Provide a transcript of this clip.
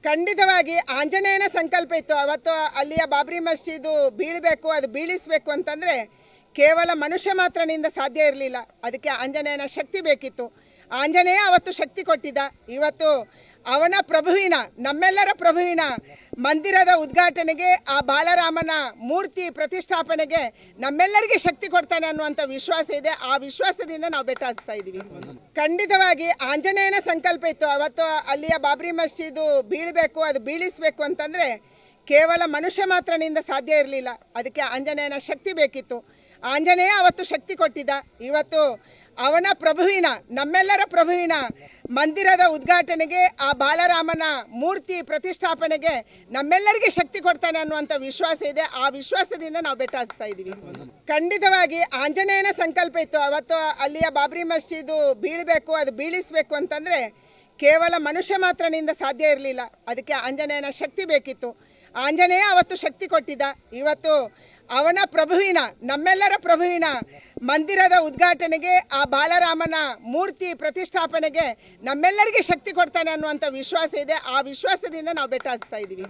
ಖಂಡಿತವಾಗಿ ಆಂಜನೇಯನ ಸಂಕಲ್ಪ ಇತ್ತು. ಅವತ್ತು ಅಲ್ಲಿಯ ಬಾಬ್ರಿ ಮಸ್ಜಿದ್ ಬೀಳಬೇಕು, ಅದು ಬೀಳಿಸಬೇಕು ಅಂತಂದರೆ ಕೇವಲ ಮನುಷ್ಯ ಮಾತ್ರನಿಂದ ಸಾಧ್ಯ ಇರಲಿಲ್ಲ. ಅದಕ್ಕೆ ಆಂಜನೇಯನ ಶಕ್ತಿ ಬೇಕಿತ್ತು. ಆಂಜನೇಯ ಅವತ್ತು ಶಕ್ತಿ ಕೊಟ್ಟಿದ್ದ. ಇವತ್ತು ಅವನ ಪ್ರಭುವಿನ, ನಮ್ಮೆಲ್ಲರ ಪ್ರಭುವಿನ ಮಂದಿರದ ಉದ್ಘಾಟನೆಗೆ, ಆ ಬಾಲರಾಮನ ಮೂರ್ತಿ ಪ್ರತಿಷ್ಠಾಪನೆಗೆ ನಮ್ಮೆಲ್ಲರಿಗೆ ಶಕ್ತಿ ಕೊಡ್ತಾನೆ ಅನ್ನುವಂಥ ವಿಶ್ವಾಸ ಇದೆ. ಆ ವಿಶ್ವಾಸದಿಂದ ನಾವು ಬೆಟ್ಟ ಹತ್ತಾ ಇದ್ದೀವಿ. ಖಂಡಿತವಾಗಿ ಆಂಜನೇಯನ ಸಂಕಲ್ಪ ಇತ್ತು. ಅವತ್ತು ಅಲ್ಲಿಯ ಬಾಬ್ರಿ ಮಸ್ಜಿದ್ ಬೀಳಬೇಕು, ಅದು ಬೀಳಿಸಬೇಕು ಅಂತಂದರೆ ಕೇವಲ ಮನುಷ್ಯ ಮಾತ್ರನಿಂದ ಸಾಧ್ಯ ಇರಲಿಲ್ಲ. ಅದಕ್ಕೆ ಆಂಜನೇಯನ ಶಕ್ತಿ ಬೇಕಿತ್ತು. ಆಂಜನೇಯ ಅವತ್ತು ಶಕ್ತಿ ಕೊಟ್ಟಿದ್ದ. ಇವತ್ತು ಅವನ ಪ್ರಭುವಿನ, ನಮ್ಮೆಲ್ಲರ ಪ್ರಭುವಿನ ಮಂದಿರದ ಉದ್ಘಾಟನೆಗೆ, ಆ ಬಾಲರಾಮನ ಮೂರ್ತಿ ಪ್ರತಿಷ್ಠಾಪನೆಗೆ ನಮ್ಮೆಲ್ಲರಿಗೆ ಶಕ್ತಿ ಕೊಡ್ತಾನೆ ಅನ್ನುವಂಥ ವಿಶ್ವಾಸ ಇದೆ. ಆ ವಿಶ್ವಾಸದಿಂದ ನಾವು ಬೆಟ್ಟ ಹತ್ತಾ ಇದ್ದೀವಿ. ಖಂಡಿತವಾಗಿ ಆಂಜನೇಯನ ಸಂಕಲ್ಪ ಇತ್ತು. ಅವತ್ತು ಅಲ್ಲಿಯ ಬಾಬ್ರಿ ಮಸ್ಜಿದ್ ಬೀಳಬೇಕು, ಅದು ಬೀಳಿಸಬೇಕು ಅಂತಂದರೆ ಕೇವಲ ಮನುಷ್ಯ ಮಾತ್ರನಿಂದ ಸಾಧ್ಯ ಇರಲಿಲ್ಲ. ಅದಕ್ಕೆ ಆಂಜನೇಯನ ಶಕ್ತಿ ಬೇಕಿತ್ತು. ಆಂಜನೇಯ ಅವತ್ತು ಶಕ್ತಿ ಕೊಟ್ಟಿದ್ದ. ಇವತ್ತು ಅವನ ಪ್ರಭುವಿನ, ನಮ್ಮೆಲ್ಲರ ಪ್ರಭುವಿನ ಮಂದಿರದ ಉದ್ಘಾಟನೆಗೆ, ಆ ಬಾಲರಾಮನ ಮೂರ್ತಿ ಪ್ರತಿಷ್ಠಾಪನೆಗೆ ನಮ್ಮೆಲ್ಲರಿಗೆ ಶಕ್ತಿ ಕೊಡ್ತಾನೆ ಅನ್ನುವಂಥ ವಿಶ್ವಾಸ ಇದೆ. ಆ ವಿಶ್ವಾಸದಿಂದ ನಾವು ಬೆಟ್ಟ ಹತ್ತಾ ಇದ್ದೀವಿ.